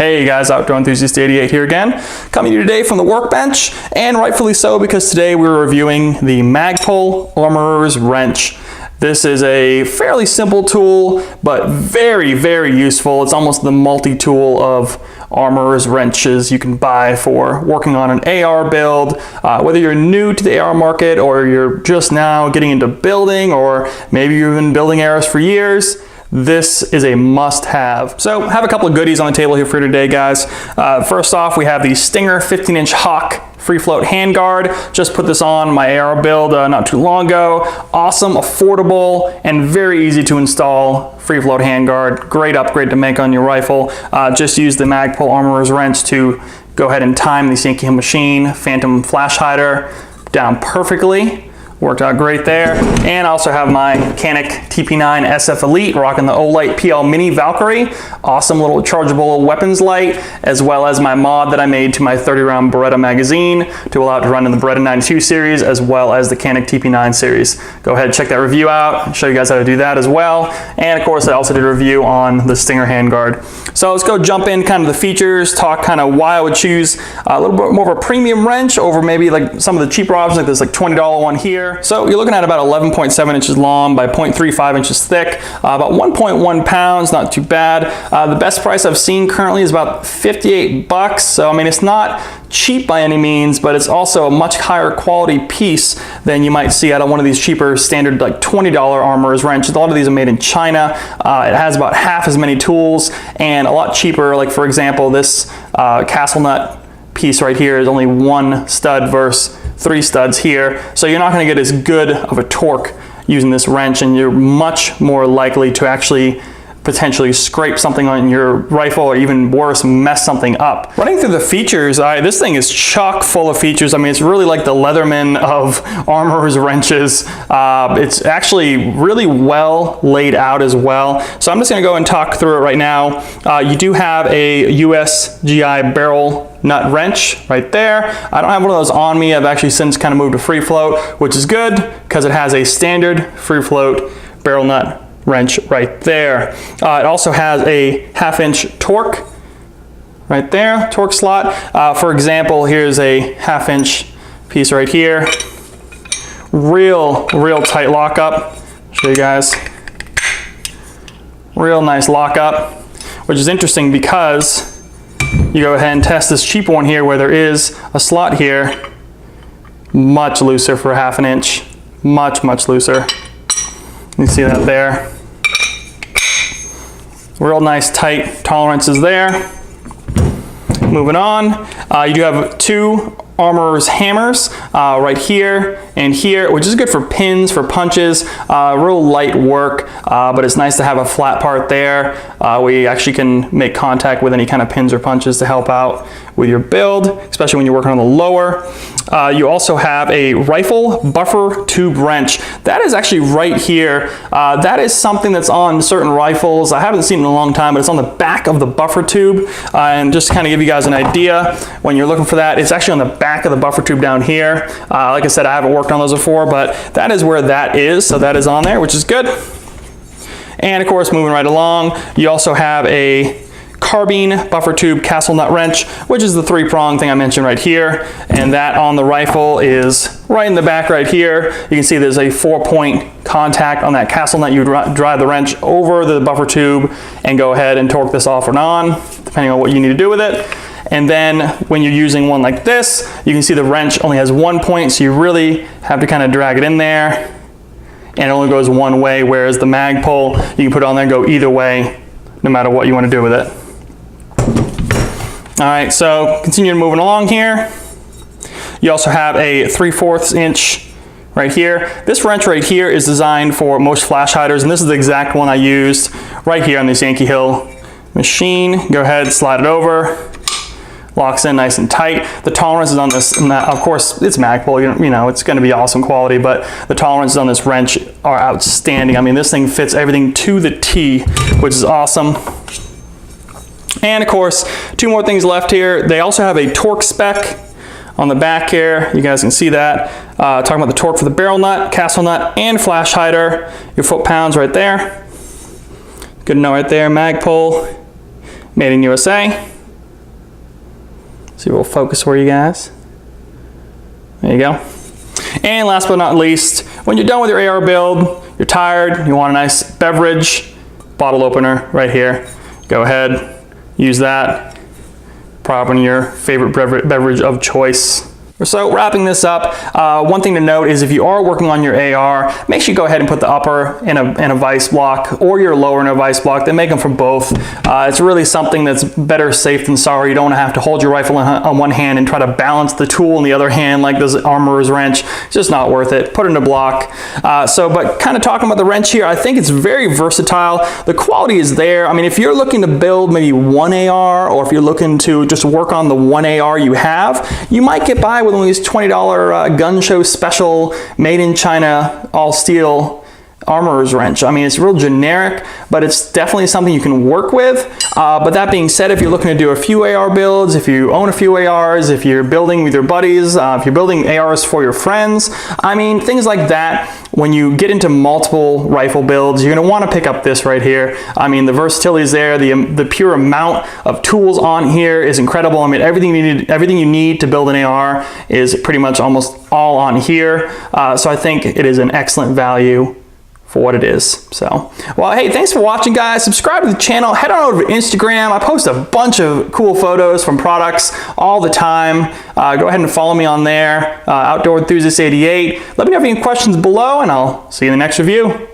Hey guys, Outdoor Enthusiast 88 here again, coming to you today from the workbench, and rightfully so because today we're reviewing the Magpul Armorer's Wrench. This is a fairly simple tool, but very, very useful. It's almost the multi-tool of armorer's wrenches you can buy for working on an AR build. Whether you're new to the AR market or you're just now getting into building, or maybe you've been building ARs for years, this is a must-have. So have a couple of goodies on the table here for today, guys. First off, we have the Stinger 15-inch Hawk free float handguard. Just put this on my AR build not too long ago. Awesome, affordable, and very easy to install free float handguard. Great upgrade to make on your rifle. Just use the Magpul Armorer's Wrench to go ahead and time the Yankee Hill machine phantom flash hider down perfectly. Worked out great there. And I also have my Canik TP9 SF Elite, rocking the Olight PL Mini Valkyrie. Awesome little chargeable weapons light, as well as my mod that I made to my 30-round Beretta magazine to allow it to run in the Beretta 92 series, as well as the Canik TP9 series. Go ahead and check that review out. I'll show you guys how to do that as well. And of course, I also did a review on the Stinger handguard. So let's go jump in kind of the features, talk kind of why I would choose a little bit more of a premium wrench over maybe like some of the cheaper options, like this like $20 one here. So you're looking at about 11.7 inches long by 0.35 inches thick, about 1.1 pounds, not too bad. The best price I've seen currently is about 58 bucks. So I mean, it's not cheap by any means, but it's also a much higher quality piece than you might see out of one of these cheaper standard like $20 armorer's wrenches. A lot of these are made in China. It has about half as many tools and a lot cheaper. Like for example, this castle nut piece right here is only one stud versus 3 studs here. So you're not going to get as good of a torque using this wrench, and you're much more likely to actually potentially scrape something on your rifle, or even worse, mess something up. Running through the features, this thing is chock full of features. I mean, it's really like the Leatherman of armorer's wrenches. It's actually really well laid out as well. So I'm just gonna go and talk through it right now. You do have a USGI barrel nut wrench right there. I don't have one of those on me. I've actually since kind of moved to free float, which is good because it has a standard free float barrel nut wrench right there. It also has a 1/2-inch torque right there, torque slot. For example, here's a 1/2-inch piece right here. Real tight lockup. Show you guys. Real nice lockup, which is interesting because you go ahead and test this cheaper one here where there is a slot here. Much looser for a 1/2 inch. Much looser. You see that there. Real nice tight tolerances there. Moving on, you do have 2 armorer's hammers right here and here, which is good for pins, for punches. Real light work, but it's nice to have a flat part there. We actually can make contact with any kind of pins or punches to help out with your build, especially when you're working on the lower. You also have a rifle buffer tube wrench. That is actually right here. That is something that's on certain rifles. I haven't seen it in a long time, but it's on the back of the buffer tube. And just to kind of give you guys an idea, when you're looking for that, it's actually on the back of the buffer tube down here. Like I said, I haven't worked on those before, but that is where that is. So that is on there, which is good. And of course, moving right along, you also have a carbine buffer tube castle nut wrench, which is the 3-prong thing I mentioned right here. And that on the rifle is right in the back right here. You can see there's a 4-point contact on that castle nut. You drive the wrench over the buffer tube and go ahead and torque this off and on, depending on what you need to do with it. And then when you're using one like this, you can see the wrench only has 1 point, so you really have to kind of drag it in there, and it only goes one way, whereas the Magpul, you can put it on there and go either way, no matter what you want to do with it. All right, so continue moving along here. You also have a 3/4 inch right here. This wrench right here is designed for most flash hiders, and this is the exact one I used right here on this Yankee Hill machine. Go ahead, slide it over. Locks in nice and tight. The tolerances on this, of course, it's Magpul, you know, it's going to be awesome quality, but the tolerances on this wrench are outstanding. I mean, this thing fits everything to the T, which is awesome. And of course, 2 more things left here. They also have a torque spec on the back here. You guys can see that. Talking about the torque for the barrel nut, castle nut, and flash hider. Your foot-pounds right there. Good to know right there, Magpul, made in USA. See if we'll focus for you guys. There you go. And last but not least, when you're done with your AR build, you're tired, you want a nice beverage, bottle opener right here. Go ahead, use that. Prop in your favorite beverage of choice. So wrapping this up, one thing to note is if you are working on your AR, make sure you go ahead and put the upper in a vise block or your lower in a vise block. They make them for both. It's really something that's better safe than sorry. You don't have to hold your rifle on one hand and try to balance the tool in the other hand like this armorer's wrench. It's just not worth it. Put it in a block. But kind of talking about the wrench here, I think it's very versatile. The quality is there. I mean, if you're looking to build maybe one AR, or if you're looking to just work on the one AR you have, you might get by with one of these $20 gun show special made in China all steel armorer's wrench. I mean, it's real generic, but it's definitely something you can work with. But that being said, if you're looking to do a few AR builds, if you own a few ARs, if you're building with your buddies, if you're building ARs for your friends, I mean, things like that, when you get into multiple rifle builds, you're going to want to pick up this right here. I mean, the versatility is there. The pure amount of tools on here is incredible. I mean, everything you need to build an AR is pretty much almost all on here. So I think it is an excellent value for what it is. So, well, hey, thanks for watching, guys. Subscribe to the channel. Head on over to Instagram. I post a bunch of cool photos from products all the time. Go ahead and follow me on there, Outdoor Enthusiast 88. Let me know if you have any questions below, and I'll see you in the next review.